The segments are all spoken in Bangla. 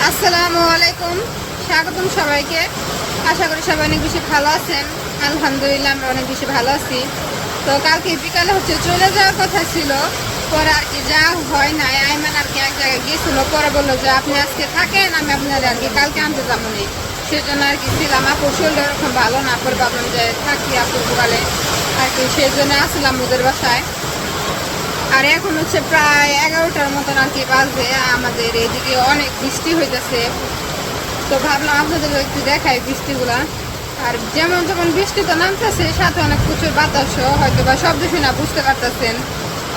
আসসালামু আলাইকুম, স্বাগতম সবাইকে। আশা করি সবাই অনেক বেশি ভালো আছেন। আলহামদুলিল্লাহ আমরা অনেক বেশি ভালো আছি। তো কালকে বিকালে চলে যাওয়ার কথা ছিল, পরে আর কি যা হয় না। আইমান আর কি এক জায়গায় গিয়েছিল, পরে বললো যে আপনি আজকে থাকেন, আমি আপনার আর কি কালকে আনতে যাবো নি। সেজন্য আর কি ছিলাম। আপুর শরীরটা এরকম ভালো না, পরে ভাবলাম যে থাকি আপুর সকালে আর কি, সেই জন্য আসলাম ওদের বাসায়। আর এখন প্রায় 11টার মতন আর কি বাজে। আমাদের এদিকে অনেক বৃষ্টি হইতেছে, তো ভাবলাম আপনাদের একটু দেখাই বৃষ্টিগুলা। আর যেমন যেমন বৃষ্টি তো নামতেছে, সাথে অনেক প্রচুর বাতাসও, হয়তো বা শব্দ শুনে বুঝতে পারতেছেন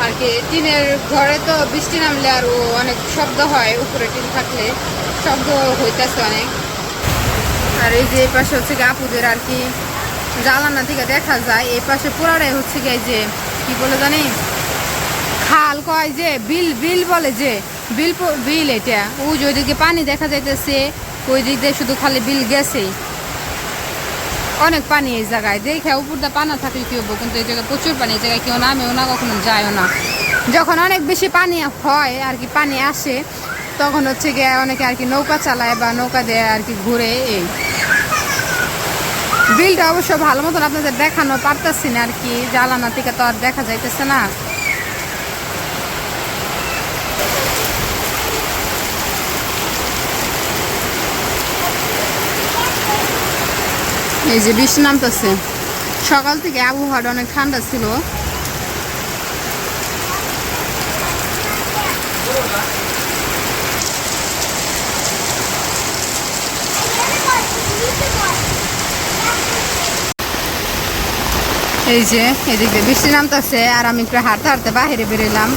আর কি। টিনের ঘরে তো বৃষ্টি নামলে আরও অনেক শব্দ হয়, উপরে টিন থাকলে শব্দ হইতেছে অনেক। আর এই যে এই পাশে আপুদের আর কি জানালা থেকে দেখা যায়, এই পাশে পুরাটাই গিয়ে যে কি বলে জানি, খাল কয় যে বিল, বিল বলে যে বিল, বিল এটা। ওই যে ওইদিকে পানি দেখা যাইতেছে, ওই দিক দিয়ে শুধু খালি বিল গেছে। অনেক পানি এই জায়গায়, দেখে উপরটা পানা থাকলে কি হবো, কিন্তু এই জায়গায় প্রচুর পানি। এই জায়গায় কেউ নামেও না, কখনো যায়ও না। যখন অনেক বেশি পানি হয় আর কি, পানি আসে, তখন গিয়ে অনেকে আর কি নৌকা চালায় বা নৌকা দিয়ে আর কি ঘুরে। এই বিলটা অবশ্য ভালো মতন আপনাদের দেখানো পারতেছি না আর কি, জ্বালানা থেকে তো আর দেখা যাইতেছে না। এই যে বৃষ্টি নামতেছে, সকাল থেকে আবহাওয়াটা অনেক ঠান্ডা ছিল। এই যে এদিকে বৃষ্টি নামতেছে, আর আমি একটু হাঁটতে হাঁটতে বাহিরে বেরোলাম।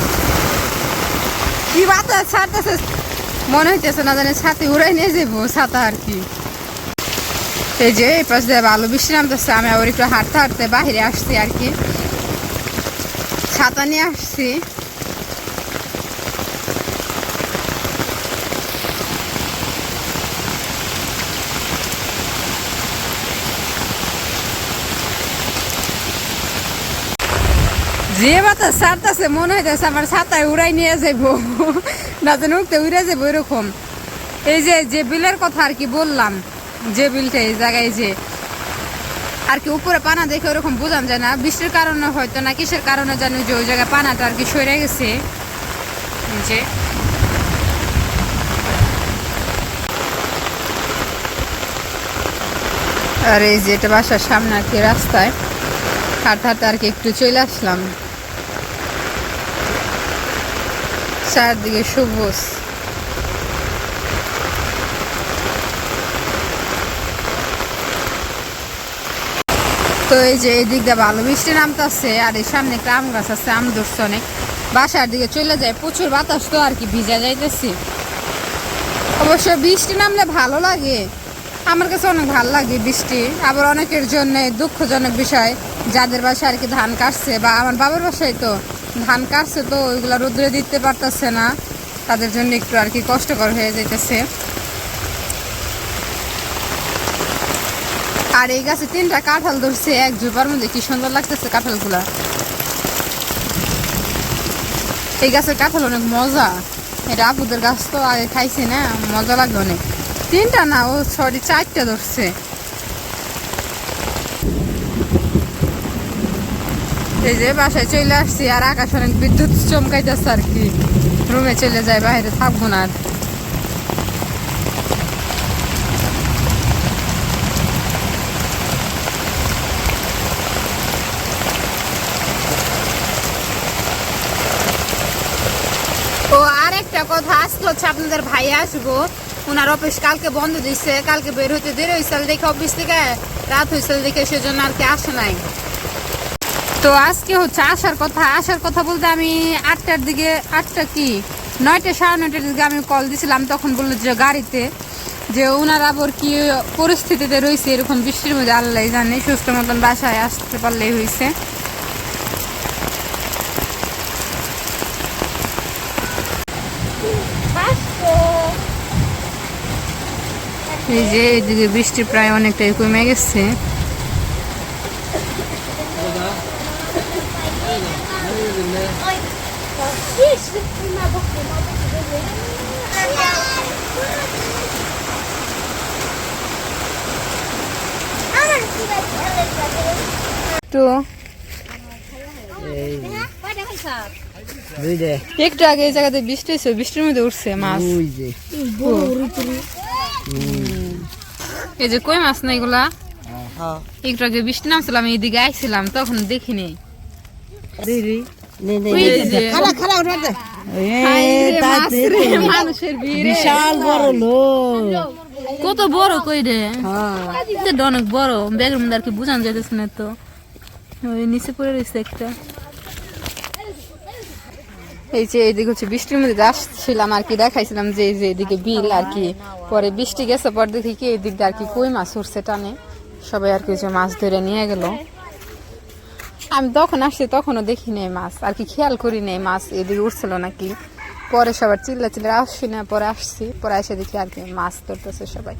কি বাতাস ছাড়তেছে, মনে হইতেছে না জানি ছাতি উড়াই নিয়ে যাবো ছাতা আর কি। এই যে এই পাশ দিয়ে ভালো বৃষ্টি নামতেছে, আমি আবার একটু হাঁটতে হাঁটতে বাহিরে আসছি আর কি, ছাতা নিয়ে আসছি। যে বাতাস ছাড়তেছে, মনে হইতেছে আমার ছাতায় উড়াই নিয়ে যাবো, না যেন উঠতে উড়ে যাবো এরকম। এই যে বিলের কথা আর কি বললাম, যে বিলটা এই জায়গায় যে আর কি উপরে পানা দেখে ওরকম বোঝান যায় না, বৃষ্টির কারণে হয়তো না কিসের কারণে জানি যে ওই জায়গায় পানাটা আর কি সরে গেছে। যে আর এই যে এটা বাসার সামনে আর কি, রাস্তায় হাঁটতে হাঁটতে আর কি একটু চলে আসলাম। চারদিকে সবুজ। তো এই যে এই দিক দিয়ে ভালো বৃষ্টি নামতেছে, আর এই সামনে একটা আম গাছ আছে, আম ধরছে অনেক। বাসার দিকে চলে যায়, প্রচুর বাতাস তো আর কি, ভিজা যাইতেছি। অবশ্য বৃষ্টি নামলে ভালো লাগে, আমার কাছে অনেক ভালো লাগে বৃষ্টি। আবার অনেকের জন্য দুঃখজনক বিষয়, যাদের বাসায় আর কি ধান কাটছে, বা আমার বাবার বাসায় তো ধান কাটছে, তো ওইগুলো রোদ্রে দিতে পারতেছে না, তাদের জন্য একটু আর কি কষ্টকর হয়ে যাইতেছে। আর এই গাছে 3টা কাঁঠাল ধরছে এক ঝোপার মধ্যে, কি সুন্দর লাগতেছে কাঁঠালগুলা। এই গাছের কাঁঠাল অনেক মজা, এটা আপুদের গাছ তো আগে খাইছি না, মজা লাগবে অনেক। 3টা না, ও সরি 4টা ধরছে। এই যে বাসায় চলে আসছি, আর আকাশ অনেক বিদ্যুৎ চমকাইতেছে আর কি, রুমে চলে যায়, বাইরে থাকবো না আর। ও আর একটা কথা, আজকে আপনাদের ভাই আসবো, ওনার অফিস কালকে বন্ধ দিচ্ছে, কালকে বের হইতে দেরি হয়েছিল দেখে, অফিস থেকে রাত হয়েছিল দেখে, সেজন্য আর কি আসে নাই। তো আজকে আসার কথা বলতে আমি 8টার দিকে, 8টা কি 9টা, 9:30টার দিকে আমি কল দিছিলাম, তখন বললো যে গাড়িতে, যে ওনার আবার কি পরিস্থিতিতে রয়েছে এরকম বৃষ্টির মধ্যে, আল্লাহ জানে, সুস্থ মতন বাসায় আসতে পারলেই হয়েছে। এই যে এদিকে বৃষ্টি প্রায় অনেকটাই কমে গেছে। তো একটু আগে এই জায়গাতে বৃষ্টি হয়েছে, বৃষ্টির মধ্যে উঠছে মাছ। এই যে কই মাছ না এগুলা, একটু আগে বৃষ্টি নামছিল, আমি এদিকে আইছিলাম তখন দেখিনি। মানুষের বিশাল বড় লোক, কত বড় কই রে, অনেক বড়, ব্যাগের মধ্যে আর কি বুঝানো যাইতেছে না তো, ওই নিচে পড়ে রয়েছে একটা। এই যে এইদিকে হচ্ছে বৃষ্টির মধ্যে আসছিলাম আর কি, দেখাইছিলাম যে এই যে এদিকে বিল আর কি, পরে বৃষ্টি গেছে পর দেখি কি এদিক দিয়ে আর কি কই মাছ উঠছে টানে, সবাই আর কি মাছ ধরে নিয়ে গেল। আমি তখন আসছি তখনও দেখি নেই মাছ আর কি, খেয়াল করি নেই মাছ এদিকে উঠছিল নাকি, পরে সবার চিল্লা চিল্লা আসছি না, পরে আসছি, পরে এসে দেখি আর কি মাছ ধরতেছে সবাই।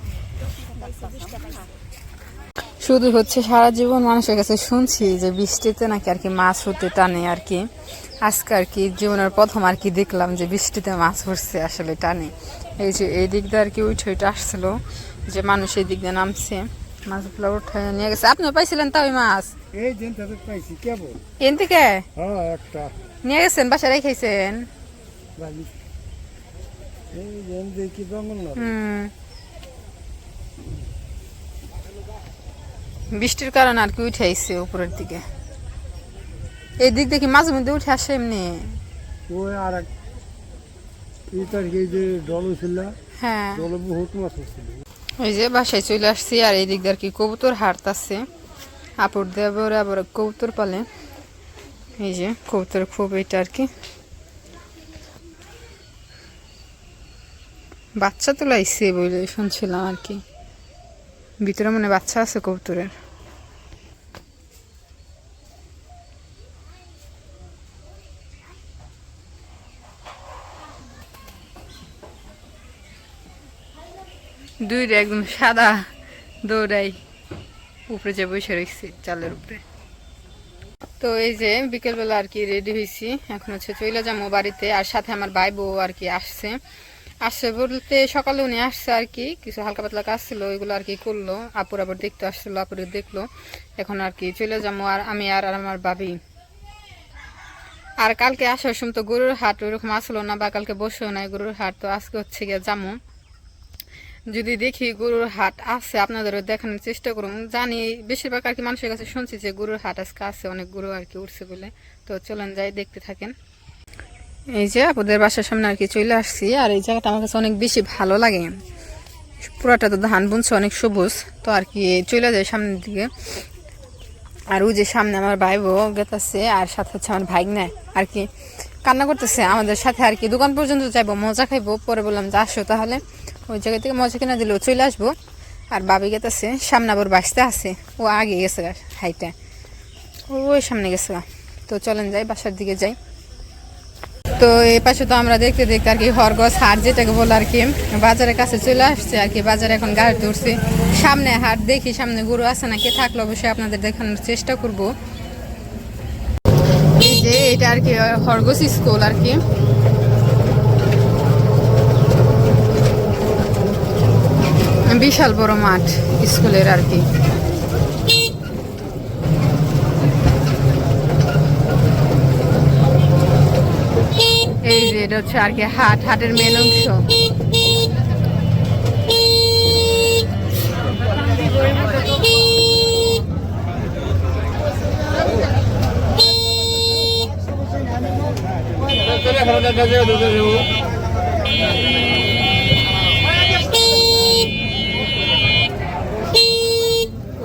শুধু হচ্ছে সারা জীবন মানুষের কাছে শুনছি যে বৃষ্টিতে নাকি আর কি মাছ হতে টানে আর কি, আজকে আর কি জীবনের প্রথম আর কি দেখলাম যে বৃষ্টিতে মাছ উঠছে আসলে টানে। এই যে এই দিক দিয়ে আর কি উঠে উঠে আসছিল, যে মানুষ এই দিক দিয়ে নামছে, মাছগুলো উঠে নিয়ে গেছে। আপনিও পাইছিলেন তা ওই মাছ? এন থেকে নিয়ে গেছেন, বাসায় রেখেছেন? বৃষ্টির কারণে আর কি উঠে আইছে উপরের দিকে, এই দিক দেখি মাঝে মধ্যে উঠে আসে এমনি। হ্যাঁ, ওই যে বাসায় চলে আসছি, আর এই দিক দিয়ে আর কি কবুতর হাট আছে, আপুর দেবর আবার কবুতর পালে, এই যে কবুতর খুব এটা আর কি বাচ্চা তোলাইছে বলে শুনছিলাম আর কি, ভিতরে মনে বাচ্চা আছে কবুতরের। দুইটা একদম সাদা দৌড়াই উপরে যে বসে রয়েছে চালের উপরে। তো এই যে বিকেলবেলা আর কি রেডি হয়েছি, এখন হচ্ছে চলে যাবো বাড়িতে, আর সাথে আমার ভাই বউ আর কি আসছে বলতে সকালে উনি আসছে আর কি, কিছু হালকা পাতলা কাজ ছিল ওইগুলো আর কি করলো, আপুর আবার দেখতে আসছিল, আপুরে দেখলো, এখন আর কি চলে যাবো আর আমি আর আমার ভাবি। আর কালকে আসার সময় তো গরুর হাট ওইরকম আসলো না, বা কালকে বসেও নাই গরুর হাট, তো আজকে হচ্ছে গিয়ে যাবো, যদি দেখি গরুর হাট আছে আপনাদেরও দেখানোর চেষ্টা করুন। জানি বেশিরভাগ আর কি মানুষের কাছে শুনছি যে গরুর হাট আজকে আছে, অনেক গরু আর কি উঠছে বলে, তো চলেন যাই দেখতে থাকেন। এই যে আপনাদের বাসার সামনে আর কি চলে আসছি, আর এই জায়গাটা আমার কাছে অনেক বেশি ভালো লাগে, পুরাটা তো ধান বুনছে অনেক সবুজ, তো আর কি চলে যায় সামনের দিকে। আর ওই যে সামনে আমার ভাই বউ গেতেছে, আর সাথে হচ্ছে আমার ভাই নেয় আর কি কান্না করতেছে আমাদের সাথে আর কি, দোকান পর্যন্ত যাবো, মজা খাইবো, পরে বললাম যে আসো তাহলে ওই জায়গা থেকে মজা কিনা দিলেও চলে আসবো। আর বাবি গেতেছে সামনে, আবার বাসতে আছে, ও আগে গেছে হাইটা, ওই সামনে গেছে। তো চলেন যাই, বাসার দিকে যাই। তো এই পাশে তো আমরা দেখতে দেখতে আর কি হরগছ হাট যেটাকে বলে আর কি বাজারের কাছে চলে আসছে আর কি, বাজারে এখন গাড়ি ধরছে, সামনে হাট, দেখি সামনে গরু আছে নাকি, থাকলে অবশ্যই আপনাদের দেখানোর চেষ্টা করব। এই যে এটা আর কি হরগছ স্কুল আর কি, বিশাল বড় মাঠ স্কুলের আর কি। এই যে এটা হচ্ছে আর কি হাটের মেন অংশ।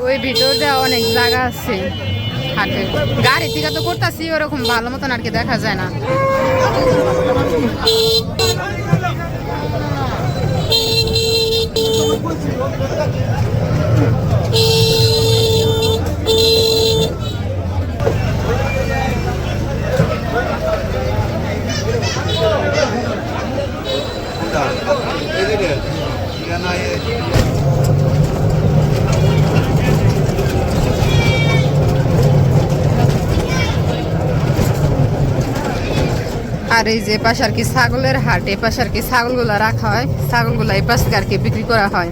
ওই ভিতরটা অনেক জায়গা আছে হাটে, গাড়ি থেকে তো করতেছি ওরকম ভালো মতন আর কি দেখা যায় না। আর এই যে পাশে আর কি ছাগলের হাট, এই পাশে আর কি ছাগলগুলা রাখা হয়, ছাগলগুলা এই পাশে আর কি বিক্রি করা হয়।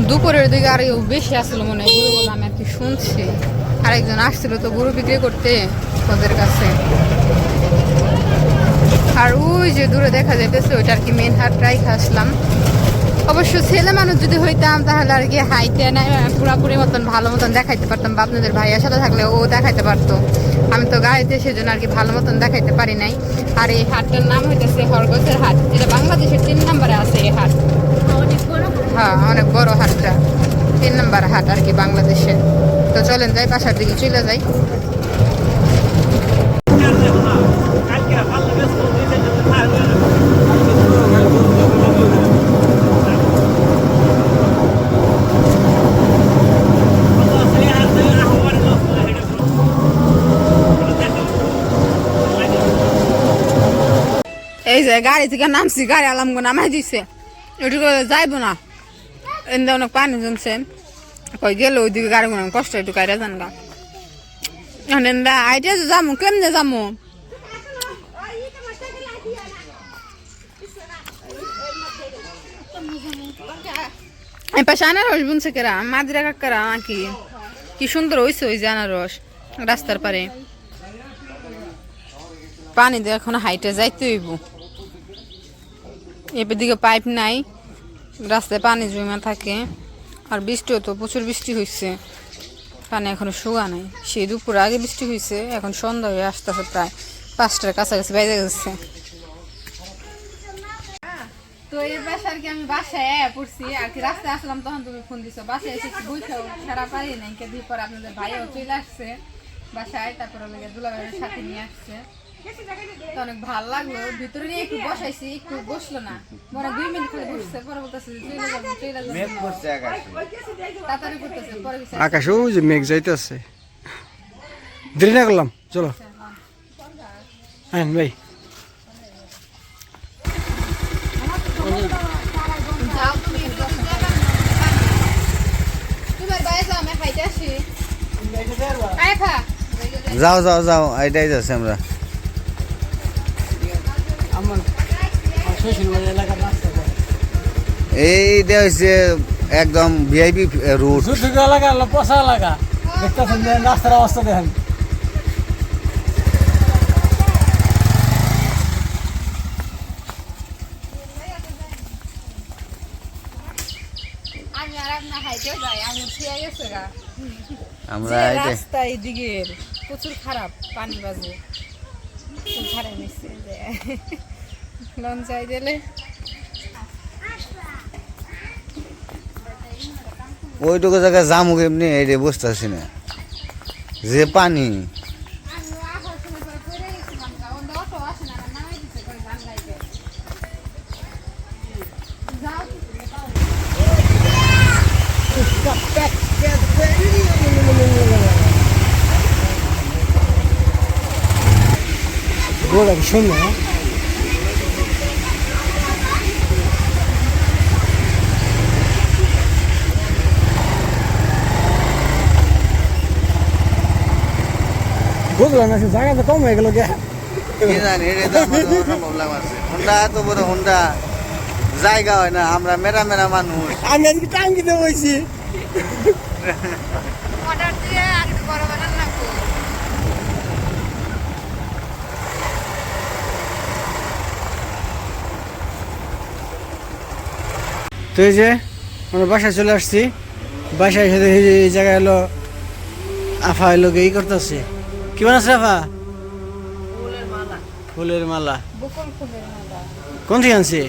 দুপুরের দিকে আর বেশি আসলো মনে হয় গরুগুলো, আমি আর কি শুনছি। আরেকজন আসছিল তো গরু বিক্রি করতে ওদের কাছে। আর ওই যে দূরে দেখা যাইতেছে ওইটা আর কি মেন হাটটাই আসলাম। অবশ্য ছেলে মানুষ যদি হইতাম তাহলে আর কি হাইতে পুরাপুরি মতন ভালো মতন দেখাইতে পারতাম, বা আপনাদের ভাইয়ের সাথে থাকলে ও দেখাইতে পারতো। আমি তো গাড়িতে সেজন্য আর কি ভালো মতন দেখাইতে পারি নাই। আর এই হাটটার নাম হইতেছে হরগছের হাট, যেটা বাংলাদেশের 3 নম্বরে আছে এই হাট। হ্যাঁ, অনেক বড় হাটটা, 3 নম্বর হাট আর কি বাংলাদেশে। তো চলেন যাই, বাসার দিকে চলে যাই। এই যে গাড়ি থেকে নামছি, গাড়ি আলামগো নামাই দিছে, ওইটুকু যাইবো না, এনে অনেক পানি জমছে। কই গেল ওইদিকে গাড়ি গুলো কষ্ট একটু কাইরা যান গা। আইডিয়া যামু, কেমনে যামু? এই পাশে আনারস বুনছে কেরা, মাদিরা কাকারা নাকি? কি সুন্দর হয়েছে ওই যে আনারস রাস্তার পারে। পানি দিয়ে এখন হাইটে যাইতে হইব। এদিকে পাইপ নাই, রাস্তায় পানি জমা থাকে। আর বৃষ্টিও তো প্রচুর বৃষ্টি হয়েছে, পানি এখনো শুকা নাই। সেই দুপুর আগে বৃষ্টি হয়েছে, এখন সন্ধ্যা হয়ে আসতেছে, প্রায় 5টার কাছাকাছি বেজে গেছে। তো এই বাসা আর কি আমি বাসায় পড়ছি আর কি, রাস্তায় আসলাম তখন তুমি ফোন দিছো। বাসায় এসে একটু বইটাও সারা পারি নাই, দুই পর আপনাদের ভাইও চলে আসছে বাসায়, তারপরে দুলাভাইয়ের সাথে নিয়ে আসছে। তো অনেক ভালো লাগলো, ভিতরে নিয়ে একটু বসাইছি, একটু বসলো না, মনে 2 মিনিট খালি বসছে, পরে বলতেছে তাড়াতাড়ি করতেছে। পরে আকাশে ওই যে মেঘ যাইতেছে, দেরি না করলাম, চলো। হ্যাঁ ভাই, যাও যাও যাও, এটাই যাচ্ছে আমরা। এইটা হচ্ছে একদম ভিআইপি রুট। এলাকা পচা এলাকা, দেখতেছেন রাস্তার অবস্থা দেখেন। আমরা রাস্তা এইদিকে প্রচুর খারাপ, পানি বাজে খারাপ নিচ্ছে লঞ্চাই দিলে। ওইটুকু জায়গায় জামু এমনি এই বুঝতেছি না, যে পানি। শোনো বুঝলাম না, জায়গাটা কম হয়ে গেল। হোন্ডা এত বড় হোন্ডা জায়গা হয় না, আমরা মেরা মেরা মানুষ। আমি আজকে টাঙ্গিতে বইছি। তো এই যে আমরা বাসায় চলে আসছি, বাসায় এসে দেখি এই জায়গায় হলো আফা এলো এই করতেছে। কি বানাচ্ছে আফা? ফুলের মালা। কোন থেকে আনছে?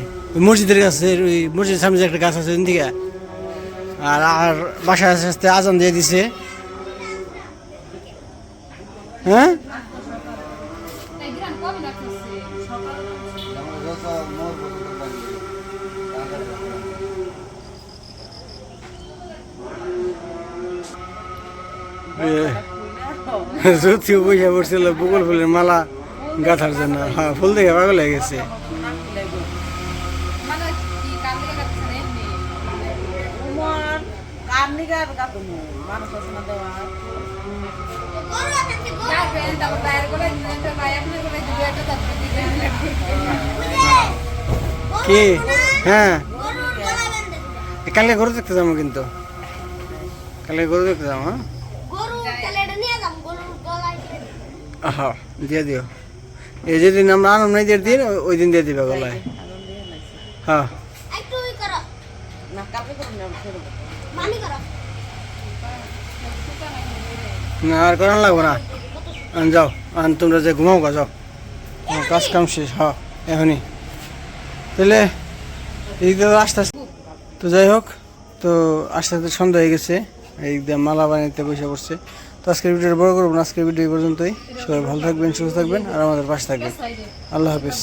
মসজিদের কাছে, ওই মসজিদের সামনে যে একটা গাছ আছে থেকে। আর আর বাসায় আস্তে আস্তে আজান দিয়ে দিছে। হ্যাঁ, যদিও বইসা পড়ছিল বকুল ফুলের মালা গাঁথার জন্য। হ্যাঁ, ফুল দেখে পাগল হয়ে গেছে। গার গাতো মানুষ আছে না দেওয়া যাবেন, তারপর বাইরে করে দিবেন, তো ভাই আপনি করে দিবেন, একটা তারপর দিবেন। কি হ্যাঁ কালকে গরু দেখতে যাবো কিন্তু কালকে গরু দেখতে যাবো হ্যাঁ হ্যাঁ দিয়ে দিও এই যেদিন আমরা আনন্দ নাই দিয়ে দিন ওই দিন দিয়ে দিবে গলায় হ্যাঁ না কাপড় করে না ফেরো না আর করান লাগবো না যাও তোমরা যে ঘুমাও গা যাও কাজ কাম শেষ হ্যাঁ এখনই তাহলে এইদিকে তো আস্তে আস্তে তো যাই হোক তো আস্তে আস্তে সন্ধ্যা হয়ে গেছে একদম মালা বানাইতে বসে পড়ছে তো আজকের ভিডিওটা বড় করবো না আজকের ভিডিও এই পর্যন্তই সবাই ভালো থাকবেন সুস্থ থাকবেন আর আমাদের পাশে থাকবেন আল্লাহ হাফিজ